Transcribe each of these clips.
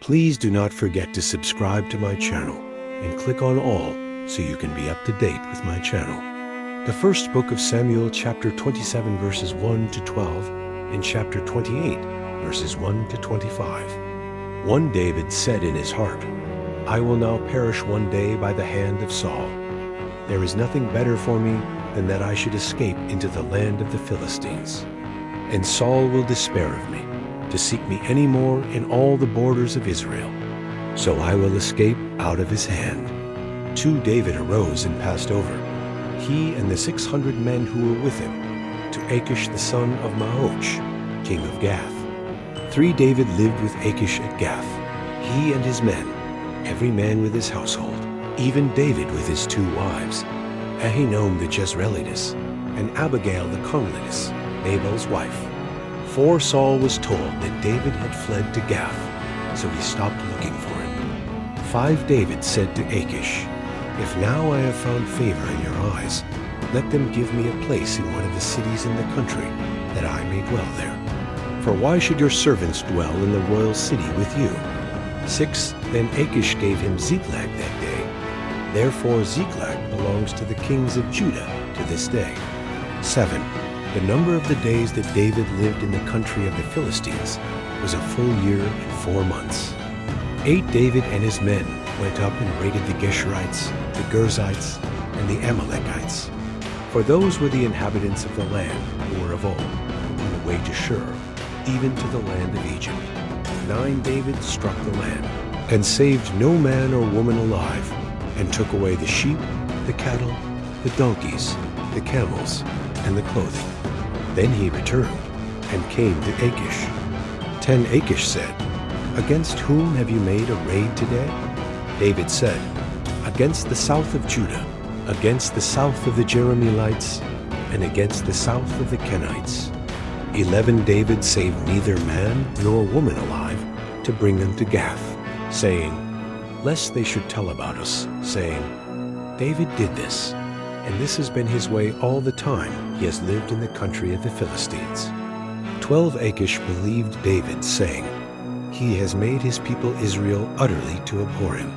Please do not forget to subscribe to my channel and click on all so you can be up to date with my channel. The first book of Samuel, chapter 27, verses 1 to 12, and chapter 28, verses 1 to 25. One David said in his heart, I will now perish one day by the hand of Saul. There is nothing better for me than that I should escape into the land of the Philistines. And Saul will despair of me, to seek me any more in all the borders of Israel. So I will escape out of his hand. 2 David arose and passed over, he and the 600 men who were with him, to Achish the son of Mahoch, king of Gath. 3 David lived with Achish at Gath, he and his men, every man with his household, even David with his 2 wives, Ahinoam the Jezreelitess, and Abigail the Carmelitess, Nabal's wife. For Saul was told that David had fled to Gath, so he stopped looking for him. 5 David said to Achish, If now I have found favor in your eyes, let them give me a place in one of the cities in the country, that I may dwell there. For why should your servants dwell in the royal city with you? 6 Then Achish gave him Ziklag that day. Therefore Ziklag belongs to the kings of Judah to this day. 7 The number of the days that David lived in the country of the Philistines was a full year and 4 months. 8 David and his men went up and raided the Geshurites, the Girzites, and the Amalekites. For those were the inhabitants of the land who were of old, on the way to Shur, even to the land of Egypt. 9 David struck the land, and saved no man or woman alive, and took away the sheep, the cattle, the donkeys, the camels, and the clothing. Then he returned, and came to Achish. 10 Achish said, Against whom have you made a raid today? David said, Against the south of Judah, against the south of the Jerahmeelites, and against the south of the Kenites. 11 David saved neither man nor woman alive, to bring them to Gath, saying, Lest they should tell about us, saying, David did this, and this has been his way all the time he has lived in the country of the Philistines. 12 Achish believed David, saying, He has made his people Israel utterly to abhor him.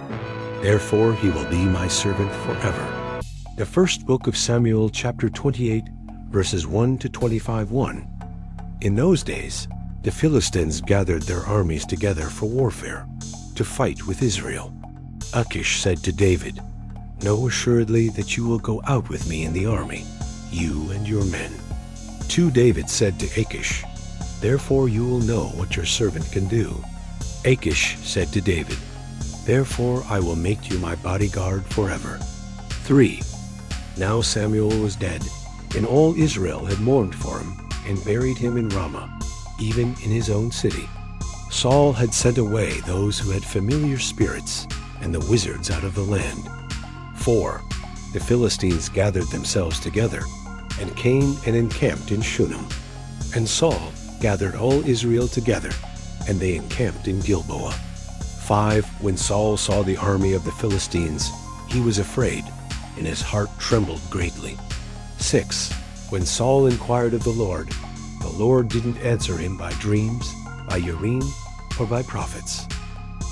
Therefore he will be my servant forever. The first book of Samuel, chapter 28, verses 1 to 25:1. In those days, the Philistines gathered their armies together for warfare, to fight with Israel. Achish said to David, Know assuredly that you will go out with me in the army, you and your men. 2 David said to Achish, Therefore you will know what your servant can do. Achish said to David, Therefore I will make you my bodyguard forever. 3 Now Samuel was dead, and all Israel had mourned for him, and buried him in Ramah, even in his own city. Saul had sent away those who had familiar spirits, and the wizards out of the land. 4 The Philistines gathered themselves together, and came and encamped in Shunem. And Saul gathered all Israel together, and they encamped in Gilboa. 5 When Saul saw the army of the Philistines, he was afraid, and his heart trembled greatly. 6 When Saul inquired of the Lord didn't answer him by dreams, by Urim, or by prophets.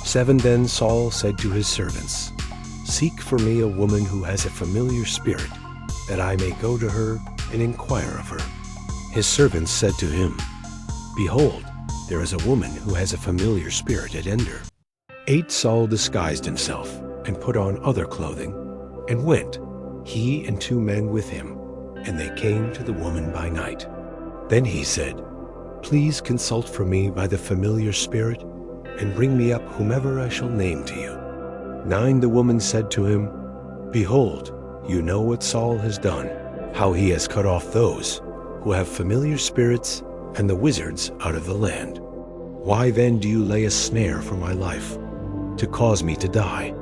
7 Then Saul said to his servants, Seek for me a woman who has a familiar spirit, that I may go to her and inquire of her. His servants said to him, Behold, there is a woman who has a familiar spirit at Endor. 8 Saul disguised himself, and put on other clothing, and went, he and 2 men with him, and they came to the woman by night. Then he said, Please consult for me by the familiar spirit, and bring me up whomever I shall name to you. 9 The woman said to him, Behold, you know what Saul has done, how he has cut off those who have familiar spirits and the wizards out of the land. Why then do you lay a snare for my life, to cause me to die?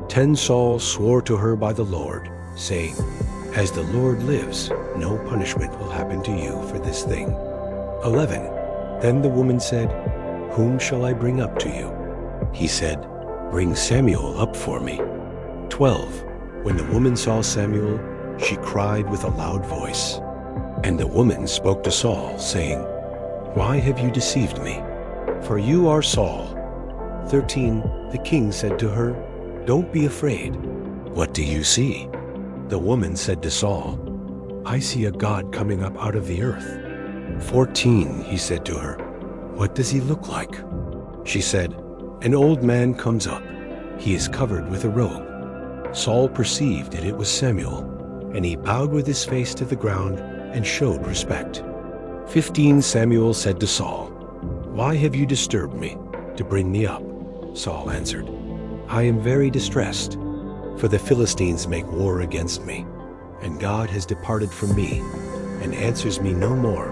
10 Saul swore to her by the Lord, saying, As the Lord lives, no punishment will happen to you for this thing. 11 Then the woman said, Whom shall I bring up to you? He said, Bring Samuel up for me. 12 When the woman saw Samuel, she cried with a loud voice. And the woman spoke to Saul, saying, Why have you deceived me? For you are Saul. 13. The king said to her, "Don't be afraid. What do you see?" The woman said to Saul, "I see a god coming up out of the earth." 14. He said to her, "What does he look like?" She said, "An old man comes up. He is covered with a robe." Saul perceived that it was Samuel, and he bowed with his face to the ground and showed respect. 15. Samuel said to Saul, "Why have you disturbed me to bring me up?" Saul answered, "I am very distressed, for the Philistines make war against me, and God has departed from me and answers me no more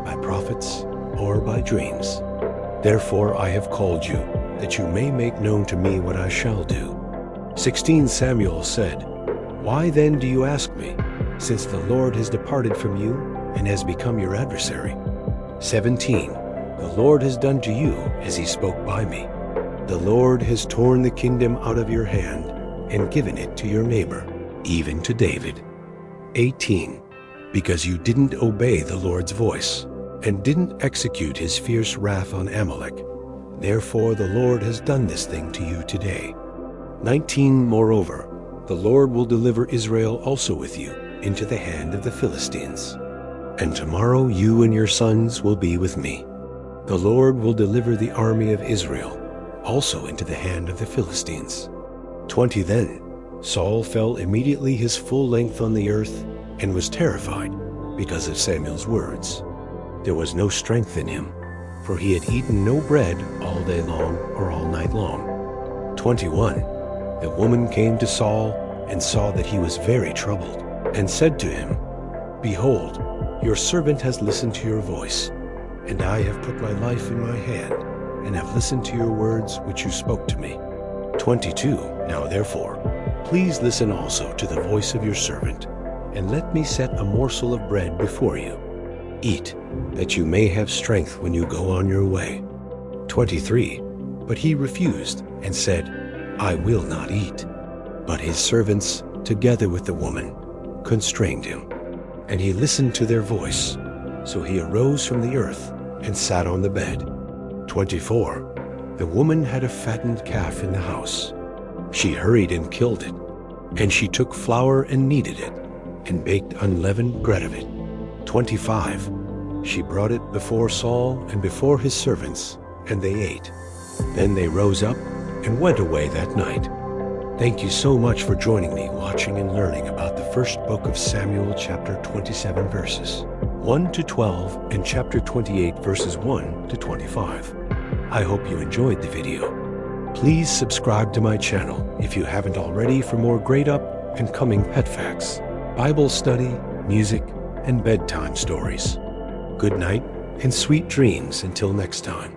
by prophets or by dreams. Therefore I have called you, that you may make known to me what I shall do." 16. Samuel said, "Why then do you ask me, since the Lord has departed from you and has become your adversary?" 17. The Lord has done to you as he spoke by me. The Lord has torn the kingdom out of your hand and given it to your neighbor, even to David. 18. Because you didn't obey the Lord's voice and didn't execute his fierce wrath on Amalek, therefore the Lord has done this thing to you today. 19. Moreover, the Lord will deliver Israel also with you into the hand of the Philistines. And tomorrow you and your sons will be with me. The Lord will deliver the army of Israel also into the hand of the Philistines. 20. Then Saul fell immediately his full length on the earth and was terrified because of Samuel's words. There was no strength in him, for he had eaten no bread all day long or all night long. 21. The woman came to Saul and saw that he was very troubled, and said to him, "Behold, your servant has listened to your voice, and I have put my life in my hand, and have listened to your words which you spoke to me." 22. Now therefore, please listen also to the voice of your servant, and let me set a morsel of bread before you. Eat, that you may have strength when you go on your way. 23. But he refused, and said, "I will not eat." But his servants, together with the woman, constrained him, and he listened to their voice. So he arose from the earth and sat on the bed. 24. The woman had a fattened calf in the house. She hurried and killed it, and she took flour and kneaded it, and baked unleavened bread of it. 25. She brought it before Saul and before his servants, and they ate. Then they rose up and went away that night. Thank you so much for joining me watching and learning about the first book of Samuel, chapter 27, verses 1 to 12, and chapter 28, verses 1 to 25. I hope you enjoyed the video. Please subscribe to my channel if you haven't already for more great up and coming pet facts, Bible study, music, and bedtime stories. Good night and sweet dreams until next time.